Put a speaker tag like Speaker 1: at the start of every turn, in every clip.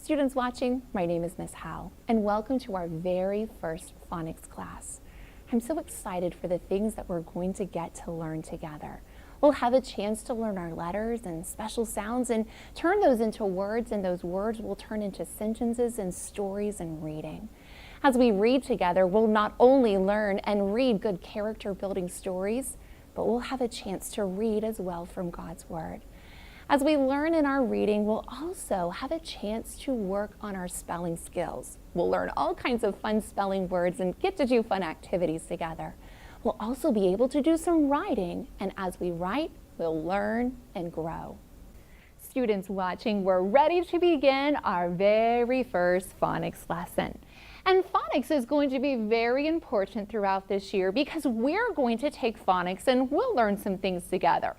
Speaker 1: Students watching, my name is Miss Howe, and welcome to our very first phonics class. I'm so excited for the things that we're going to get to learn together. We'll have a chance to learn our letters and special sounds and turn those into words, and those words will turn into sentences and stories and reading. As we read together, we'll not only learn and read good character building stories, but we'll have a chance to read as well from God's Word. As we learn in our reading, we'll also have a chance to work on our spelling skills. We'll learn all kinds of fun spelling words and get to do fun activities together. We'll also be able to do some writing, and as we write, we'll learn and grow. Students watching, we're ready to begin our very first phonics lesson. And phonics is going to be very important throughout this year because we're going to take phonics and we'll learn some things together.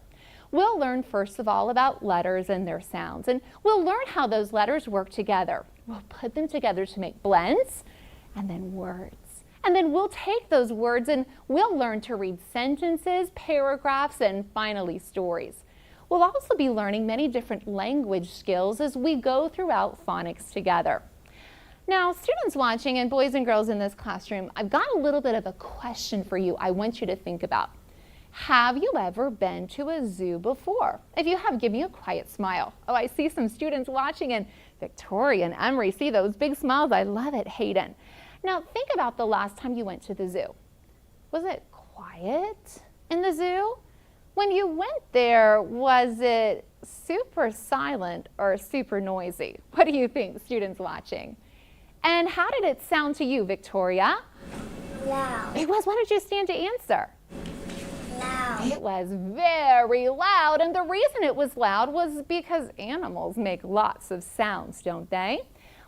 Speaker 1: We'll learn first of all about letters and their sounds, and we'll learn how those letters work together. We'll put them together to make blends and then words. And then we'll take those words and we'll learn to read sentences, paragraphs, and finally stories. We'll also be learning many different language skills as we go throughout phonics together. Now, students watching and boys and girls in this classroom, I've got a little bit of a question for you I want you to think about. Have you ever been to a zoo before? If you have, give me a quiet smile. Oh, I see some students watching, and Victoria and Emery, see those big smiles. I love it. Hayden. Now, think about the last time you went to the zoo. Was it quiet in the zoo? When you went there, was it super silent or super noisy? What do you think, students watching? And how did it sound to you, Victoria?
Speaker 2: Loud.
Speaker 1: It was. Why don't you stand to answer?
Speaker 2: Loud.
Speaker 1: It was very loud, and the reason it was loud was because animals make lots of sounds, don't they?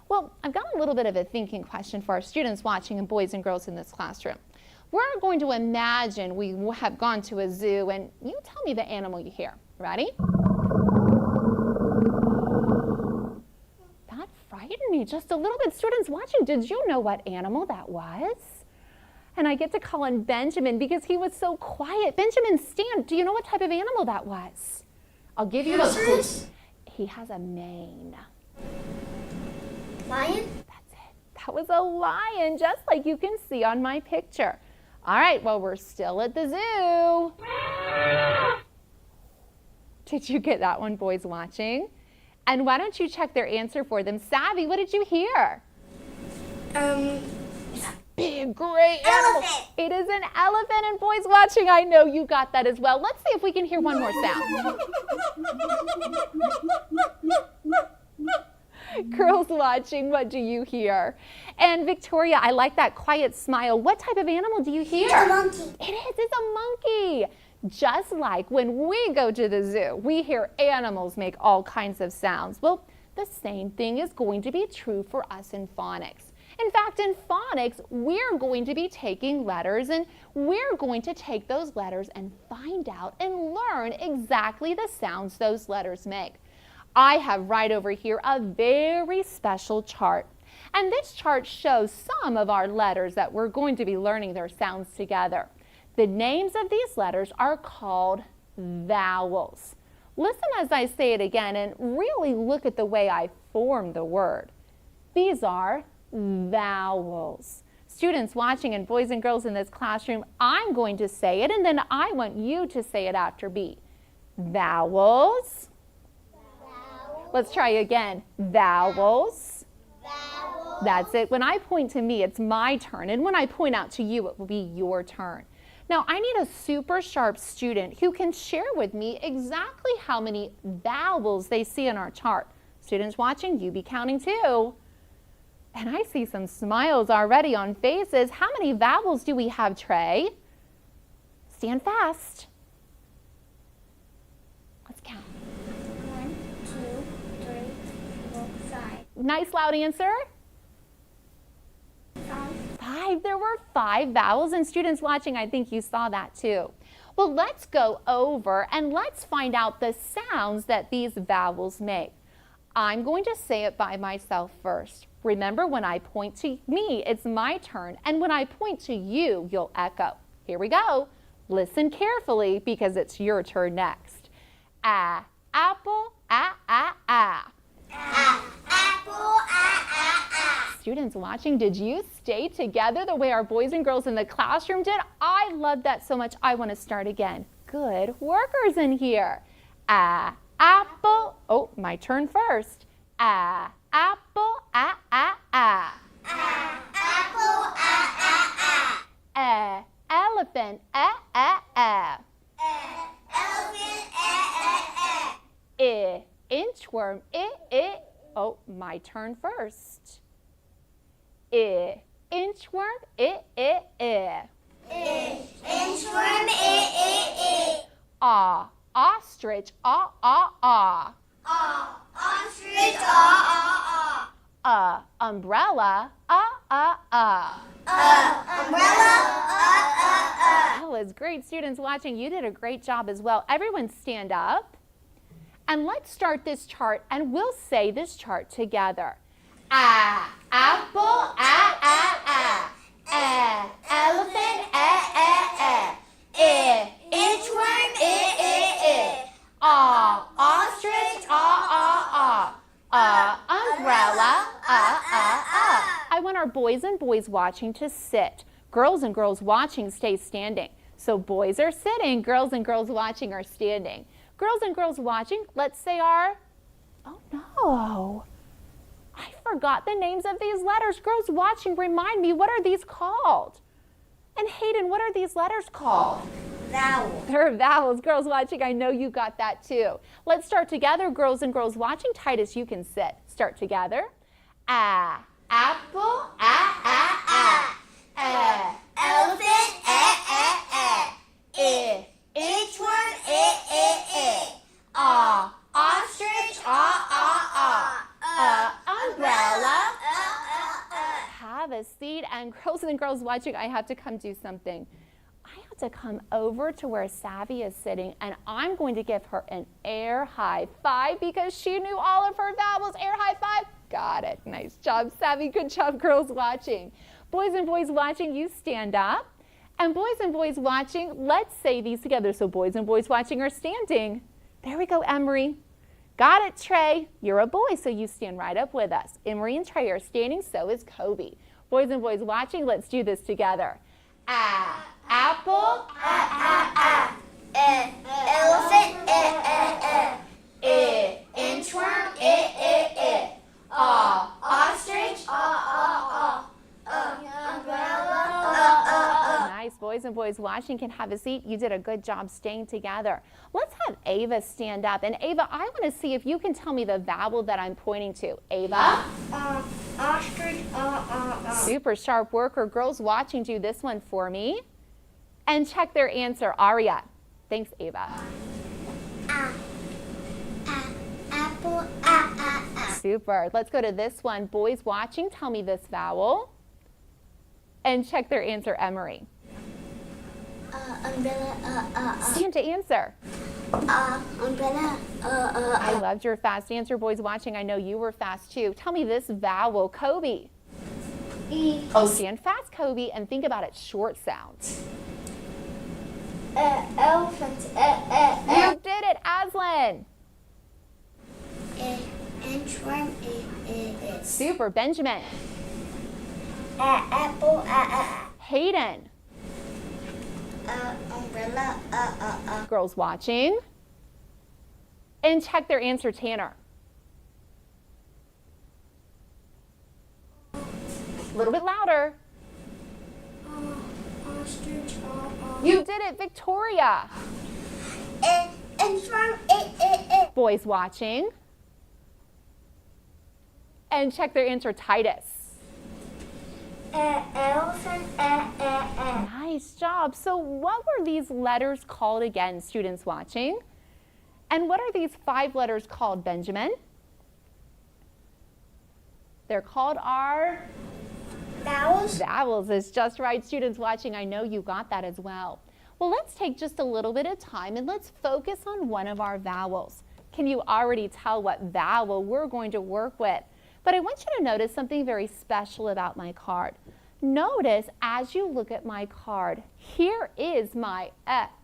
Speaker 1: Well, I've got a little bit of a thinking question for our students watching and boys and girls in this classroom. We're going to imagine we have gone to a zoo, and you tell me the animal you hear. Ready? That frightened me just a little bit. Students watching, did you know what animal that was? And I get to call on Benjamin because he was so quiet. Benjamin, stand. Do you know what type of animal that was? I'll give you a clue. He has a mane.
Speaker 2: Lion?
Speaker 1: That's it. That was a lion, just like you can see on my picture. All right, well, we're still at the zoo. Did you get that one, boys watching? And why don't you check their answer for them? Savvy, what did you hear? Big, great animal.
Speaker 2: Elephant.
Speaker 1: It is an elephant, and boys watching, I know you got that as well. Let's see if we can hear one more sound. Girls watching, what do you hear? And Victoria, I like that quiet smile. What type of animal do you hear?
Speaker 2: It's a monkey.
Speaker 1: It is, it's a monkey. Just like when we go to the zoo, we hear animals make all kinds of sounds. Well, the same thing is going to be true for us in phonics. In fact, in phonics, we're going to be taking letters, and we're going to take those letters and find out and learn exactly the sounds those letters make. I have right over here a very special chart. And this chart shows some of our letters that we're going to be learning their sounds together. The names of these letters are called vowels. Listen as I say it again and really look at the way I form the word. These are vowels. Students watching and boys and girls in this classroom, I'm going to say it and then I want you to say it after me. Vowels.
Speaker 2: Vowels.
Speaker 1: Let's try again. Vowels.
Speaker 2: Vowels.
Speaker 1: That's it. When I point to me, it's my turn, and when I point out to you, it will be your turn. Now, I need a super sharp student who can share with me exactly how many vowels they see in our chart. Students watching, you be counting too. And I see some smiles already on faces. How many vowels do we have, Trey? Stand fast. Let's count.
Speaker 2: 1, 2, 3, 4, 5.
Speaker 1: Nice loud answer. 5. There were 5 vowels, and students watching, I think you saw that too. Well, let's go over and let's find out the sounds that these vowels make. I'm going to say it by myself first. Remember, when I point to me, it's my turn, and when I point to you, you'll echo. Here we go. Listen carefully because it's your turn next. A, apple, a, a, a.
Speaker 2: Apple,
Speaker 1: Students watching, did you stay together the way our boys and girls in the classroom did? I love that so much. I want to start again. Good workers in here. Apple. Oh, my turn first. Apple.
Speaker 2: Apple.
Speaker 1: Elephant.
Speaker 2: Elephant.
Speaker 1: Inchworm. Oh, my turn first. Inchworm.
Speaker 2: Inchworm.
Speaker 1: Ostrich.
Speaker 2: Ostrich.
Speaker 1: Umbrella.
Speaker 2: Umbrella.
Speaker 1: That was great. Students watching, you did a great job as well. Everyone stand up. And let's start this chart, and we'll say this chart together. Apple, elephant,
Speaker 2: Inchworm.
Speaker 1: ostrich, umbrella, I want our boys and boys watching to sit. Girls and girls watching stay standing. So boys are sitting, girls and girls watching are standing. Girls and girls watching, let's say our, oh no, I forgot the names of these letters. Girls watching, remind me, what are these called? And Hayden, what are these letters called?
Speaker 2: Vowel.
Speaker 1: They're vowels. Girls watching, I know you got that too. Let's start together, girls and girls watching. Titus, you can sit. Start together. Apple,
Speaker 2: Elephant.
Speaker 1: Inchworm, ostrich, umbrella. Have a seat, and girls watching, I have to come do something. I have to come over to where Savvy is sitting, and I'm going to give her an air high five because she knew all of her vowels. Air high five. Got it. Nice job, Savvy. Good job, girls watching. Boys and boys watching, you stand up. And boys and boys watching, let's say these together. So boys and boys watching are standing. There we go, Emery. Got it, Trey. You're a boy, so you stand right up with us. Emery and Trey are standing, so is Kobe. Boys and boys watching, let's do this together. Apple.
Speaker 2: Elephant.
Speaker 1: Inchworm. Ostrich.
Speaker 2: Umbrella.
Speaker 1: Nice. Boys and boys watching can have a seat. You did a good job staying together. Let's have Ava stand up. And Ava, I want to see if you can tell me the vowel that I'm pointing to. Ava?
Speaker 2: Ostrich.
Speaker 1: Super sharp worker. Girls watching, do this one for me. And check their answer. Aria. Thanks, Ava.
Speaker 2: Apple.
Speaker 1: Super. Let's go to this one. Boys watching, tell me this vowel. And check their answer, Emery.
Speaker 2: Umbrella.
Speaker 1: Stand to answer.
Speaker 2: Umbrella.
Speaker 1: I loved your fast answer. Boys watching, I know you were fast too. Tell me this vowel, Kobe.
Speaker 2: E.
Speaker 1: Oh, stand fast, Kobe, and think about its short sounds.
Speaker 2: Elephant.
Speaker 1: You did it, Aslan.
Speaker 2: Inchworm.
Speaker 1: Super, Benjamin.
Speaker 2: Apple.
Speaker 1: Hayden.
Speaker 2: Umbrella.
Speaker 1: Girls watching. And check their answer, Tanner. A little bit louder.
Speaker 2: Ostrich.
Speaker 1: You did it, Victoria.
Speaker 2: Inchworm.
Speaker 1: Boys watching. And check their answer, Titus.
Speaker 2: Elephant.
Speaker 1: Nice job. So what were these letters called again, students watching? And what are these 5 letters called, Benjamin? They're called our
Speaker 2: Vowels.
Speaker 1: vowels. Is just right, students watching. I know you got that as well. Well, let's take just a little bit of time and let's focus on one of our vowels. Can you already tell what vowel we're going to work with? But I want you to notice something very special about my card. Notice as you look at my card, here is my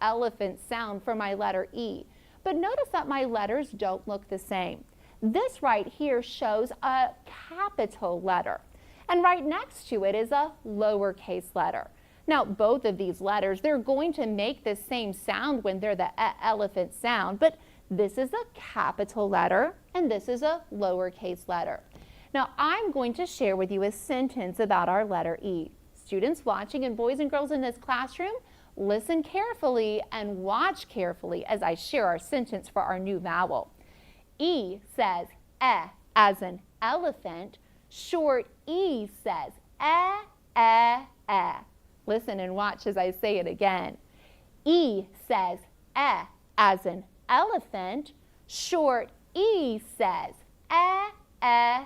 Speaker 1: elephant sound for my letter E. But notice that my letters don't look the same. This right here shows a capital letter. And right next to it is a lowercase letter. Now, both of these letters, they're going to make the same sound when they're the elephant sound, but this is a capital letter and this is a lowercase letter. Now, I'm going to share with you a sentence about our letter E. Students watching and boys and girls in this classroom, listen carefully and watch carefully as I share our sentence for our new vowel. E says as in elephant. Short E says eh. Listen and watch as I say it again. E says as in elephant. Short E says eh.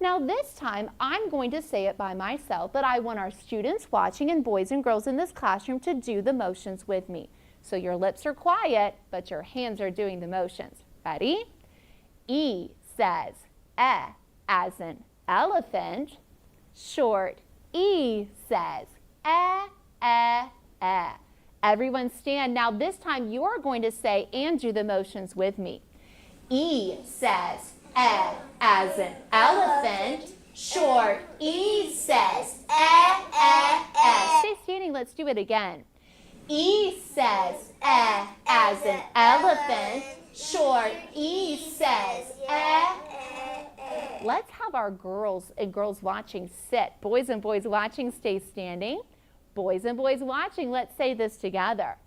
Speaker 1: Now this time I'm going to say it by myself, but I want our students watching and boys and girls in this classroom to do the motions with me. So your lips are quiet, but your hands are doing the motions. Ready? E says as in elephant. Short E says eh. Everyone stand. Now this time you are going to say and do the motions with me. E says as in elephant. Short E says eh. Stay standing, let's do it again. E says as in elephant. Short E says eh. Let's have our girls and girls watching sit. Boys and boys watching, stay standing. Boys and boys watching, let's say this together.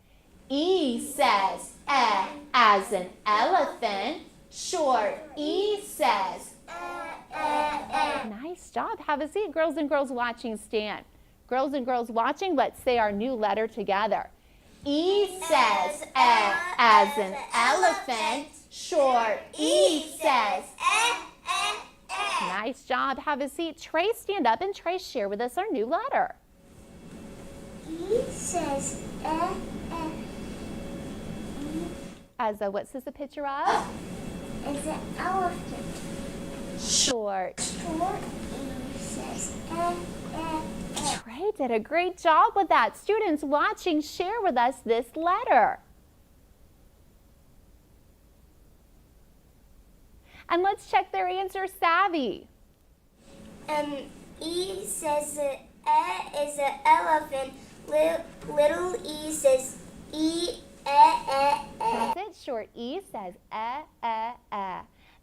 Speaker 1: E says as in elephant. Short E says Nice job. Have a seat. Girls and girls watching, stand. Girls and girls watching, let's say our new letter together. E says as in elephant. Short E says Nice job. Have a seat. Trey, stand up, and Trey, share with us our new letter.
Speaker 2: E says
Speaker 1: As a, what's this a picture of?
Speaker 2: is an elephant.
Speaker 1: Short.
Speaker 2: Short E says
Speaker 1: Trey did a great job with that. Students watching, share with us this letter. And let's check their answer, Savvy.
Speaker 2: E says is an elephant. Little E says
Speaker 1: That's it. Short E says eh.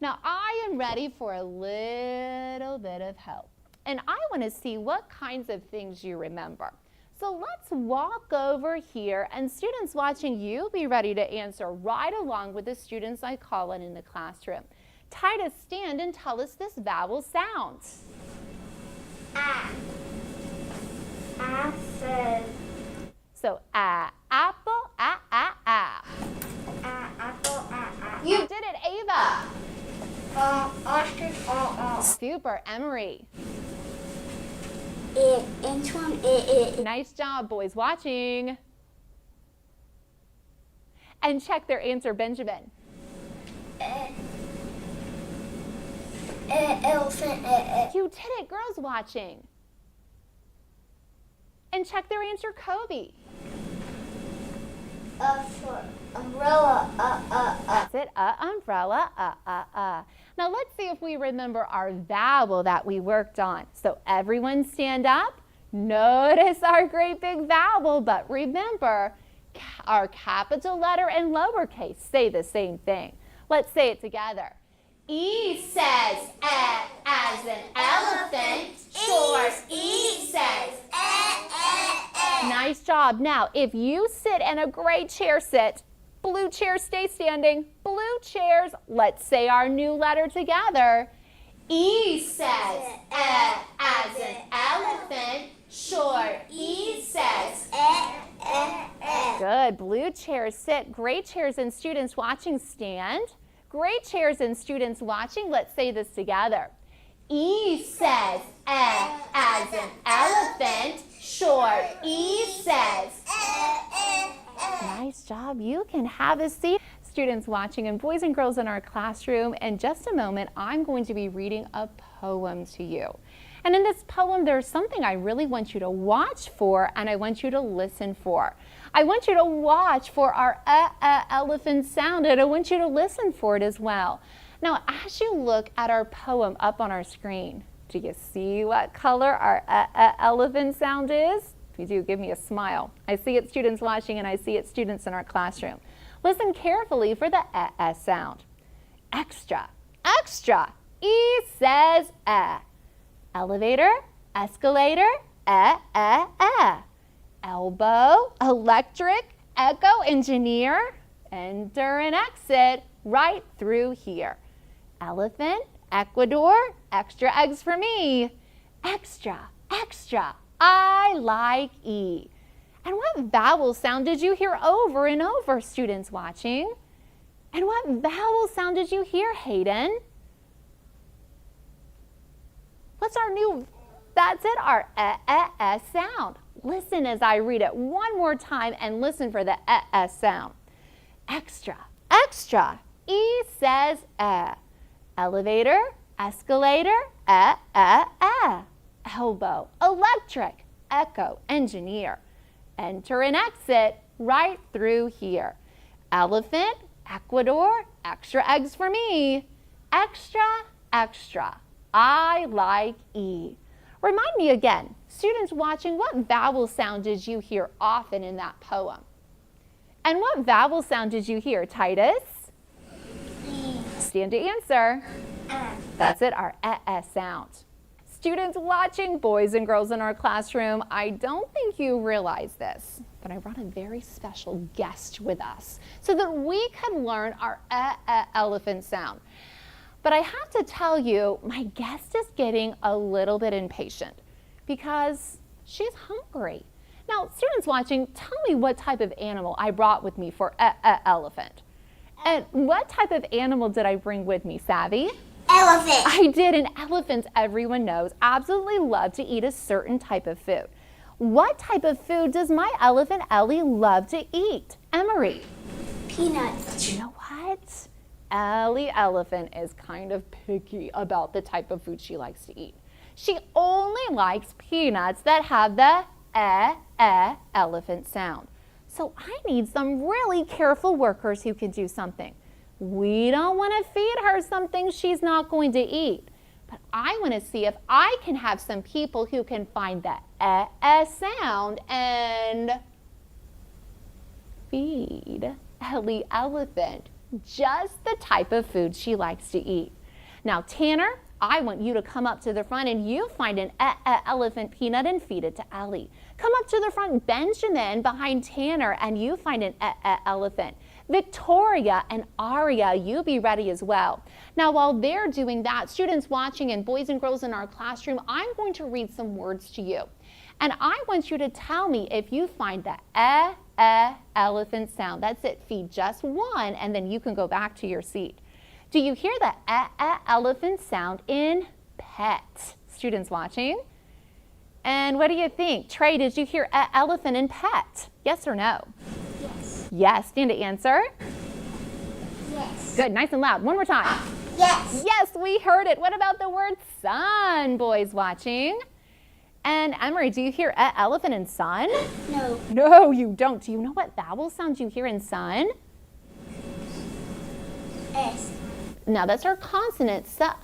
Speaker 1: Now I am ready for a little bit of help. And I want to see what kinds of things you remember. So let's walk over here, and students watching, you be ready to answer right along with the students I call in the classroom. Titus, stand and tell us this vowel sound.
Speaker 2: Apple.
Speaker 1: So apple,
Speaker 2: Apple.
Speaker 1: You did it, Ava.
Speaker 2: Ostrich.
Speaker 1: Super, Emery.
Speaker 2: Antoine.
Speaker 1: Nice job, boys watching. And check their answer, Benjamin.
Speaker 2: Elephant.
Speaker 1: You did it, girls watching. And check their answer, Kobe.
Speaker 2: For umbrella.
Speaker 1: That's it, umbrella, Now let's see if we remember our vowel that we worked on. So everyone stand up. Notice our great big vowel, but remember our capital letter and lowercase say the same thing. Let's say it together. E says as in elephant. Short E says Nice job. Now, if you sit in a gray chair, sit. Blue chairs, stay standing. Blue chairs, let's say our new letter together. E says as in elephant. Short E says Good. Blue chairs, sit. Gray chairs and students watching, stand. Gray chairs and students watching, let's say this together. E says as in elephant. Short E says Nice job. You can have a seat. Students watching and boys and girls in our classroom, in just a moment, I'm going to be reading a poem to you. And in this poem, there's something I really want you to watch for, and I want you to listen for. I want you to watch for our elephant sound, and I want you to listen for it as well. Now, as you look at our poem up on our screen, Do you see what color our elephant sound is? If you do, give me a smile. I see it, students watching, and I see it, students in our classroom. Listen carefully for the sound. Extra, extra. E says Elevator, escalator, Elbow, electric, echo, engineer. Enter and exit right through here. Elephant, Ecuador, extra eggs for me. Extra, extra, I like E. And what vowel sound did you hear over and over, students watching? And what vowel sound did you hear, Hayden? What's our new, that's it, our sound. Listen as I read it one more time and listen for the sound. Extra, extra, E says Elevator, escalator, Elbow, electric, echo, engineer. Enter and exit right through here. Elephant, Ecuador, extra eggs for me. Extra, extra, I like E. Remind me again, students watching, what vowel sound did you hear often in that poem? And what vowel sound did you hear, Titus?
Speaker 2: E.
Speaker 1: Stand to answer. That's it, our sound. Students watching, boys and girls in our classroom, I don't think you realize this, but I brought a very special guest with us so that we can learn our elephant sound. But I have to tell you, my guest is getting a little bit impatient because she's hungry. Now, students watching, tell me what type of animal I brought with me for elephant. And what type of animal did I bring with me, Savvy?
Speaker 2: Elephant.
Speaker 1: I did, and elephants, everyone knows, absolutely love to eat a certain type of food. What type of food does my elephant Ellie love to eat? Emery?
Speaker 2: Peanuts.
Speaker 1: But you know what? Ellie elephant is kind of picky about the type of food she likes to eat. She only likes peanuts that have the elephant sound. So I need some really careful workers who can do something. We don't want to feed her something she's not going to eat. But I want to see if I can have some people who can find the sound and feed Ellie elephant just the type of food she likes to eat. Now, Tanner, I want you to come up to the front and you find an elephant peanut and feed it to Ellie. Come up to the front, Benjamin, behind Tanner, and you find an elephant. Victoria and Aria, you be ready as well. Now, while they're doing that, students watching and boys and girls in our classroom, I'm going to read some words to you. And I want you to tell me if you find the elephant sound. That's it, feed just one, and then you can go back to your seat. Do you hear the elephant sound in pet? Students watching? And what do you think? Trey, did you hear elephant in pet? Yes or no?
Speaker 2: Yes.
Speaker 1: Yes, stand to answer.
Speaker 2: Yes.
Speaker 1: Good, nice and loud. One more time.
Speaker 2: Yes.
Speaker 1: Yes, we heard it. What about the word sun, boys watching? And Emery, do you hear elephant in sun?
Speaker 2: No.
Speaker 1: No, you don't. Do you know what vowel sound you hear in sun?
Speaker 2: S.
Speaker 1: No, that's our consonant, sun.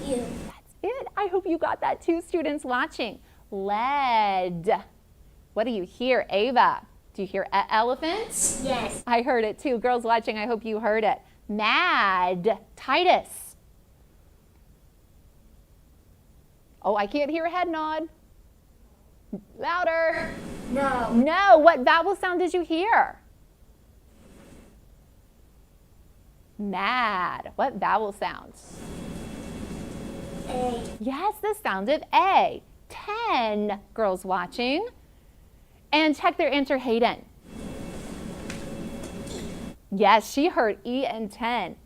Speaker 2: U.
Speaker 1: That's it. I hope you got that too, students watching. Lead. What do you hear, Ava? Do you hear elephant?
Speaker 2: Yes.
Speaker 1: I heard it too. Girls watching, I hope you heard it. Mad. Titus. Oh, I can't hear a head nod. Louder.
Speaker 2: No.
Speaker 1: No, what vowel sound did you hear? Mad. What vowel sound?
Speaker 2: A.
Speaker 1: Yes, the sound of A. 10 girls watching. And check their answer, Hayden. Yes, she heard E and 10.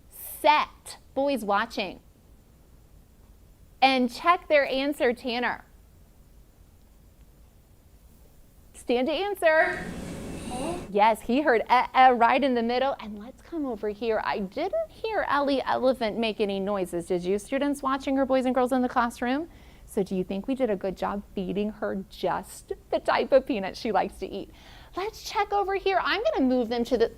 Speaker 1: Set. Boys watching. And check their answer, Tanner. Stand to answer. Yes, he heard right in the middle. And let's come over here. I didn't hear Ellie Elephant make any noises. Did you, students watching her, boys and girls in the classroom? So do you think we did a good job feeding her just the type of peanut she likes to eat? Let's check over here. I'm going to move them to the...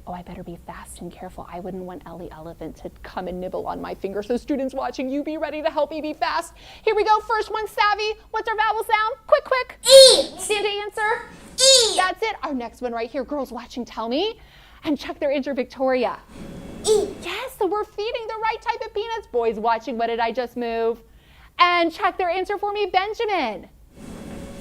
Speaker 1: Oh, I better be fast and careful. I wouldn't want Ellie Elephant to come and nibble on my finger. So students watching, you be ready to help me be fast. Here we go. First one, Savvy. What's our vowel sound? Quick, quick.
Speaker 2: E.
Speaker 1: Stand to answer.
Speaker 2: E.
Speaker 1: That's it. Our next one right here. Girls watching, tell me. And check their answer, Victoria.
Speaker 2: E.
Speaker 1: Yes, so we're feeding the right type of peanuts. Boys watching, what did I just move? And check their answer for me, Benjamin.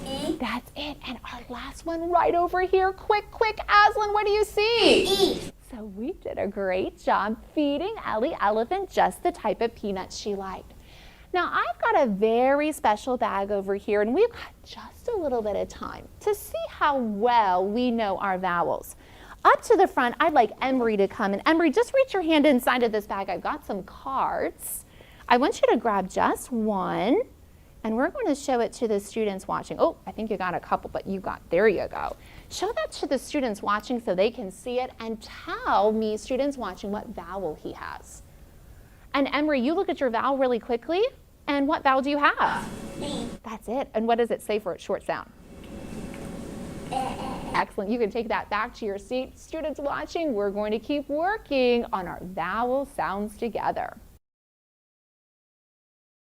Speaker 2: E.
Speaker 1: That's it. And our last one right over here. Quick, quick, Aslan, what do you see?
Speaker 2: E.
Speaker 1: So we did a great job feeding Ellie Elephant just the type of peanuts she liked. Now I've got a very special bag over here, and we've got just a little bit of time to see how well we know our vowels. Up to the front, I'd like Emery to come. And Emery, just reach your hand inside of this bag. I've got some cards. I want you to grab just one, and we're going to show it to the students watching. Oh, I think you got a couple, but there you go. Show that to the students watching so they can see it, and tell me, students watching, what vowel he has. And Emery, you look at your vowel really quickly, and what vowel do you have?
Speaker 2: E.
Speaker 1: That's it. And what does it say for its short sound? Excellent. You can take that back to your seat. Students watching, we're going to keep working on our vowel sounds together.